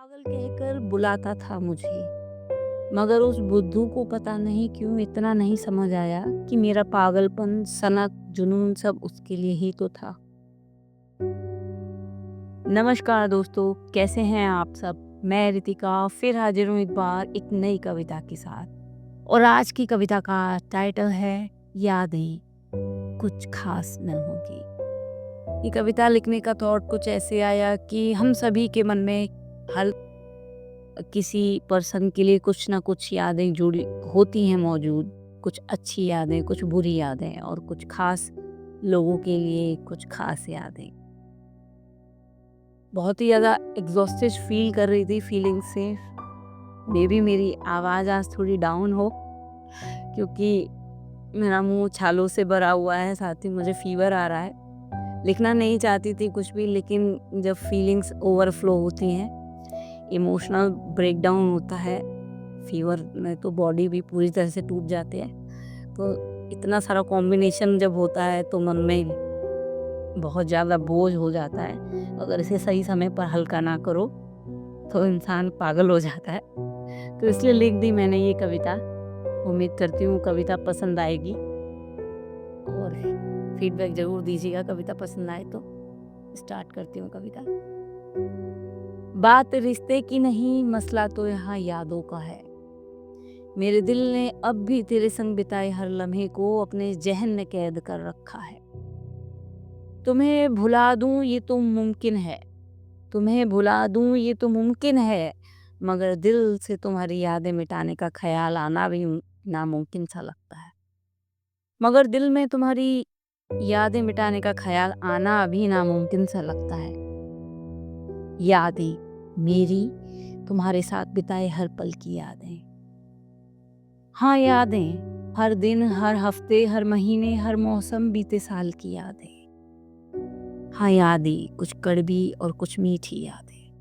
पागल कहकर बुलाता था मुझे, मगर उस बुद्धू को पता नहीं क्यों इतना नहीं समझ आया कि मेरा पागलपन, सनक, जुनून सब उसके लिए ही तो था। नमस्कार दोस्तों, कैसे हैं आप सब? मैं रितिका फिर हाजिर हूँ एक बार एक नई कविता के साथ। और आज की कविता का टाइटल है यादें कुछ खास न होगी। ये कविता लिखने का थॉट कुछ ऐसे आया कि हम सभी के मन में हर किसी पर्सन के लिए कुछ ना कुछ यादें जुड़ी होती हैं मौजूद। कुछ अच्छी यादें, कुछ बुरी यादें और कुछ खास लोगों के लिए कुछ खास यादें। बहुत ही ज़्यादा एग्जॉस्टेड फील कर रही थी फीलिंग से। मे बी मेरी आवाज़ आज थोड़ी डाउन हो क्योंकि मेरा मुंह छालों से भरा हुआ है, साथ ही मुझे फीवर आ रहा है। लिखना नहीं चाहती थी कुछ भी, लेकिन जब फीलिंग्स ओवरफ्लो होती हैं, इमोशनल ब्रेकडाउन होता है, फीवर में तो बॉडी भी पूरी तरह से टूट जाती है। तो इतना सारा कॉम्बिनेशन जब होता है तो मन में बहुत ज़्यादा बोझ हो जाता है। अगर इसे सही समय पर हल्का ना करो तो इंसान पागल हो जाता है। तो इसलिए लिख दी मैंने ये कविता। उम्मीद करती हूँ कविता पसंद आएगी और फीडबैक ज़रूर दीजिएगा कविता पसंद आए तो। स्टार्ट करती हूँ कविता। बात रिश्ते की नहीं, मसला तो यहाँ यादों का है। मेरे दिल ने अब भी तेरे संग बिताए हर लम्हे को अपने जहन में कैद कर रखा है। तुम्हें भुला दूं ये तो मुमकिन है, तुम्हें भुला दूं ये तो मुमकिन है, मगर दिल से तुम्हारी यादें मिटाने का ख्याल आना भी नामुमकिन सा लगता है। मगर दिल में तुम्हारी यादें मिटाने का ख्याल आना अभी नामुमकिन सा लगता है। यादें मेरी, तुम्हारे साथ बिताए हर पल की यादें। हाँ यादें, हर दिन, हर हफ्ते, हर महीने, हर मौसम, बीते साल की यादें। हाँ यादें, कुछ कड़वी और कुछ मीठी यादें,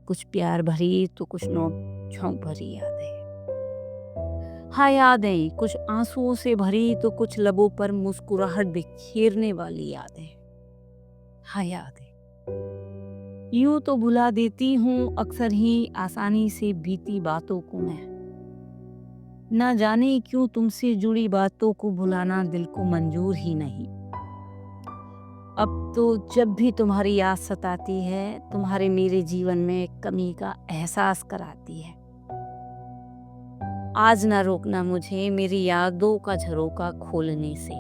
कुछ प्यार भरी तो कुछ नोक झोंक भरी यादें। हाँ यादें, कुछ आंसुओं से भरी तो कुछ लबों पर मुस्कुराहट बिखेरने वाली यादें। हाँ यादें, यूं तो भुला देती हूँ अक्सर ही आसानी से बीती बातों को मैं। ना जाने क्यों तुमसे जुड़ी बातों को भुलाना दिल को मंजूर ही नहीं। अब तो जब भी तुम्हारी याद सताती है, तुम्हारे मेरे जीवन में कमी का एहसास कराती है। आज ना रोकना मुझे मेरी यादों का झरोका खोलने से।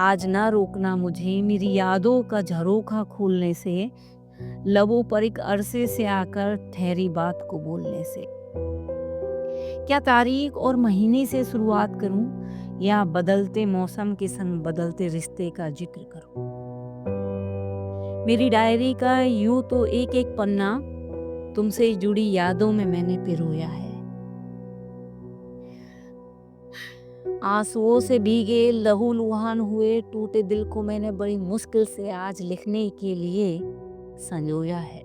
आज ना रोकना मुझे मेरी यादों का झरोका खोलने से, लबों पर एक अरसे से आकर ठहरी बात को बोलने से। क्या तारीख और महीने से शुरुआत करूं या बदलते मौसम के संग बदलते रिश्ते का जिक्र करूं? मेरी डायरी का यूं तो एक एक पन्ना तुमसे जुड़ी यादों में मैंने पिरोया है। आंसुओं से भीगे, लहूलुहान हुए टूटे दिल को मैंने बड़ी मुश्किल से आज लिखने के लिए संजोया है।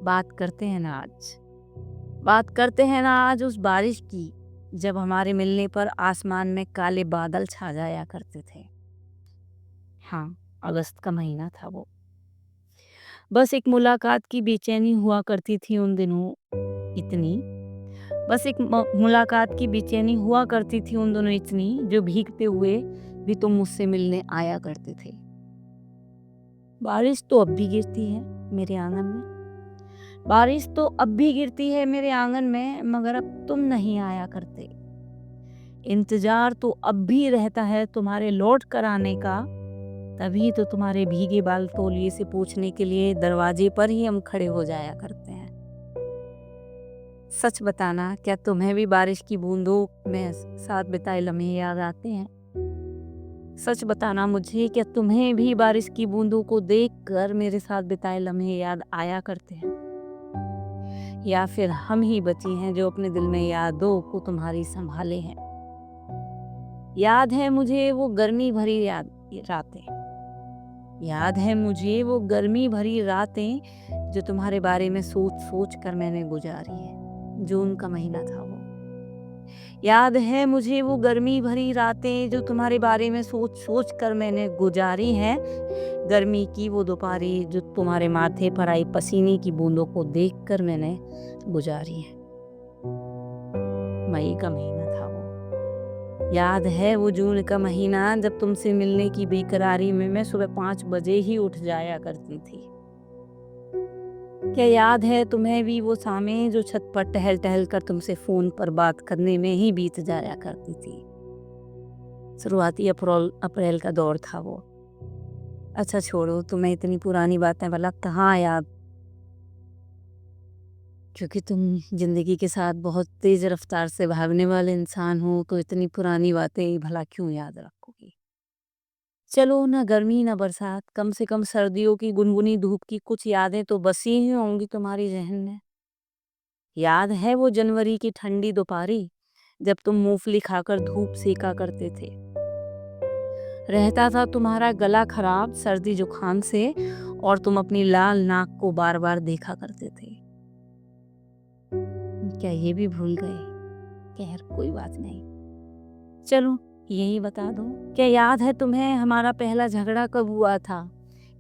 बात करते हैं ना आज, बात करते हैं ना आज उस बारिश की, जब हमारे मिलने पर आसमान में काले बादल छा जाया करते थे। हाँ, अगस्त का महीना था वो। बस एक मुलाकात की बेचैनी हुआ करती थी उन दिनों इतनी। बस एक मुलाकात की बेचैनी हुआ करती थी उन दिनों इतनी, जो भीगते हुए भी तुम मुझसे मिलने आया करते थे। बारिश तो अब भी गिरती है मेरे आंगन में, बारिश तो अब भी गिरती है मेरे आंगन में, मगर अब तुम नहीं आया करते। इंतजार तो अब भी रहता है तुम्हारे लौट कर आने का, तभी तो तुम्हारे भीगे बाल तौलिए से पूछने के लिए दरवाजे पर ही हम खड़े हो जाया करते हैं। सच बताना, क्या तुम्हें भी बारिश की बूंदों में साथ बिताए लम्हे याद आते हैं? सच बताना मुझे, क्या तुम्हें भी बारिश की बूंदों को देखकर मेरे साथ बिताए लम्हे याद आया करते हैं? या फिर हम ही बची हैं जो अपने दिल में यादों को तुम्हारी संभाले हैं? याद है मुझे वो गर्मी भरी रातें, याद है मुझे वो गर्मी भरी रातें जो तुम्हारे बारे में सोच सोच कर मैंने गुजारी है। जून का महीना था वो। याद है मुझे वो गर्मी भरी रातें जो तुम्हारे बारे में सोच सोच कर मैंने गुजारी हैं। गर्मी की वो दोपहरें जो तुम्हारे माथे पर आई पसीने की बूंदों को देख कर मैंने गुजारी हैं। मई का महीना था वो। याद है वो जून का महीना जब तुमसे मिलने की बेकरारी में मैं सुबह 5 बजे ही उठ जाया करती थी। क्या याद है तुम्हें भी वो शामें जो छत पर टहल टहल कर तुमसे फोन पर बात करने में ही बीत जाया करती थी। शुरुआती अप्रैल का दौर था वो। अच्छा छोड़ो, तुम्हें इतनी पुरानी बातें भला कहाँ याद, क्योंकि तुम जिंदगी के साथ बहुत तेज रफ्तार से भागने वाले इंसान हो, तो इतनी पुरानी बातें भला क्यों याद रखोगी। चलो, ना गर्मी ना बरसात, कम से कम सर्दियों की गुनगुनी धूप की कुछ यादें तो बसी ही होंगी तुम्हारी जहन में। याद है वो जनवरी की ठंडी दोपहरी जब तुम मूंगफली खाकर धूप सेका करते थे। रहता था तुम्हारा गला खराब सर्दी जुकाम से और तुम अपनी लाल नाक को बार बार देखा करते थे। क्या ये भी भूल गए? खैर कोई बात नहीं, चलो यही बता दो, क्या याद है तुम्हें हमारा पहला झगड़ा कब हुआ था?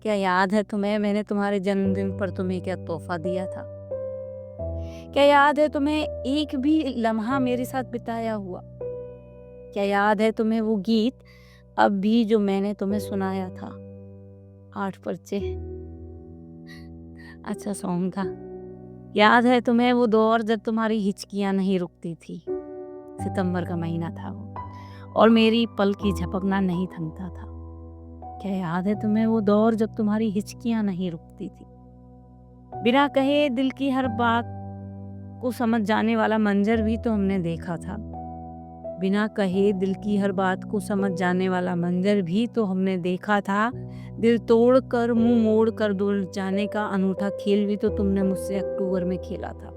क्या याद है तुम्हें मैंने तुम्हारे जन्मदिन पर तुम्हें क्या तोहफा दिया था? क्या याद है तुम्हें एक भी लम्हा मेरे साथ बिताया हुआ? क्या याद है तुम्हें वो गीत अब भी जो मैंने तुम्हें सुनाया था? 8 पर्चे, अच्छा सॉन्ग था। याद है तुम्हें वो दौर जब तुम्हारी हिचकियां नहीं रुकती थी? सितंबर का महीना था वो और मेरी पल की झपकना नहीं थमता था। क्या याद है तुम्हें वो दौर जब तुम्हारी हिचकियां नहीं रुकती थी? बिना कहे दिल की हर बात को समझ जाने वाला मंजर भी तो हमने देखा था। बिना कहे दिल की हर बात को समझ जाने वाला मंजर भी तो हमने देखा था। दिल तोड़ कर मुंह मोड़ कर दूर जाने का अनूठा खेल भी तो तुमने मुझसे अक्टूबर में खेला था।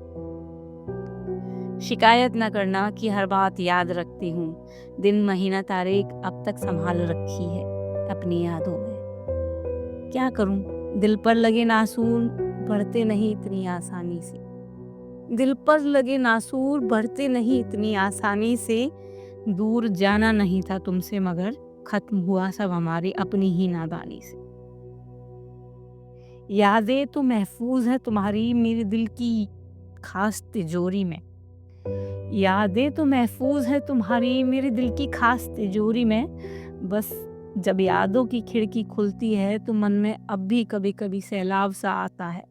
शिकायत न करना कि हर बात याद रखती हूँ, दिन महीना तारीख अब तक संभाल रखी है अपनी यादों में। क्या करूं, दिल पर लगे नासूर बढ़ते नहीं इतनी आसानी से। दिल पर लगे नासूर बढ़ते नहीं इतनी आसानी से। दूर जाना नहीं था तुमसे मगर खत्म हुआ सब हमारी अपनी ही नादानी से। यादें तो महफूज है तुम्हारी मेरे दिल की खास तिजोरी में। यादें तो महफूज है तुम्हारी मेरे दिल की खास तिजोरी में। बस जब यादों की खिड़की खुलती है तो मन में अब भी कभी कभी सैलाब सा आता है।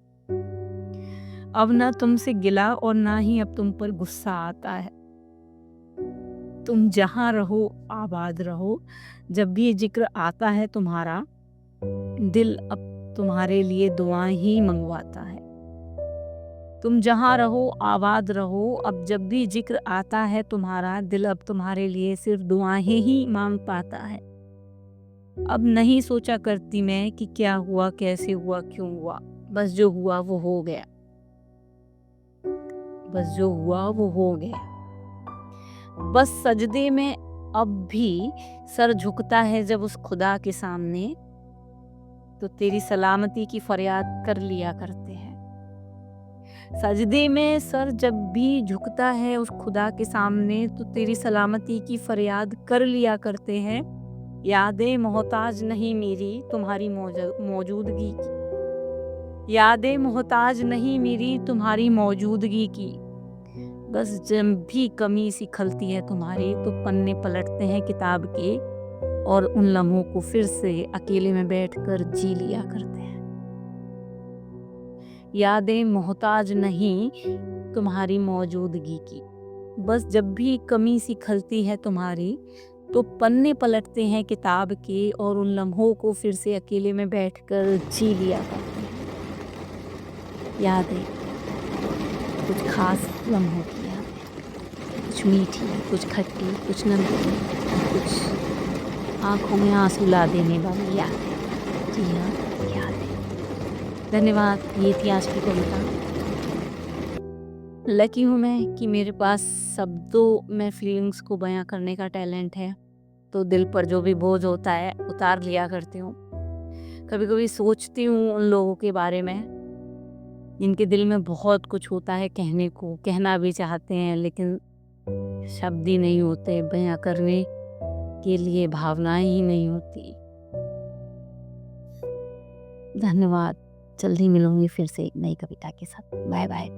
अब ना तुमसे गिला और ना ही अब तुम पर गुस्सा आता है। तुम जहाँ रहो आबाद रहो, जब भी जिक्र आता है तुम्हारा दिल अब तुम्हारे लिए दुआएं ही मंगवाता है। तुम जहाँ रहो आबाद रहो, अब जब भी जिक्र आता है तुम्हारा दिल अब तुम्हारे लिए सिर्फ दुआएं ही मांग पाता है। अब नहीं सोचा करती मैं कि क्या हुआ कैसे हुआ क्यों हुआ, बस जो हुआ वो हो गया। बस जो हुआ वो हो गया। बस सजदे में अब भी सर झुकता है जब उस खुदा के सामने, तो तेरी सलामती की फरियाद कर लिया करते हैं। सजदे में सर जब भी झुकता है उस खुदा के सामने तो तेरी सलामती की फरियाद कर लिया करते हैं। यादें मोहताज नहीं मेरी तुम्हारी मौजूदगी की। यादें मोहताज नहीं मेरी तुम्हारी मौजूदगी की। बस जब भी कमी सी खलती है तुम्हारी तो पन्ने पलटते हैं किताब के और उन लम्हों को फिर से अकेले में बैठकर जी लिया करते हैं। यादें मोहताज नहीं तुम्हारी मौजूदगी की। बस जब भी कमी सी खलती है तुम्हारी तो पन्ने पलटते हैं किताब के और उन लम्हों को फिर से अकेले में बैठकर जी लिया करते हैं। यादें कुछ खास लम्हों की यादें, कुछ मीठी कुछ खट्टी कुछ नमकीन, कुछ आंखों में आंसू ला देने वाली यादें। जी हाँ, यादें। धन्यवाद, ये थी आज की कविता। लकी हूँ मैं कि मेरे पास शब्दों में फीलिंग्स को बयां करने का टैलेंट है, तो दिल पर जो भी बोझ होता है उतार लिया करती हूँ। कभी कभी सोचती हूँ उन लोगों के बारे में जिनके दिल में बहुत कुछ होता है कहने को, कहना भी चाहते हैं लेकिन शब्द ही नहीं होते, बयां करने के लिए भावनाएं ही नहीं होती। धन्यवाद। जल्दी मिलूंगी फिर से एक नई कविता के साथ। Bye bye.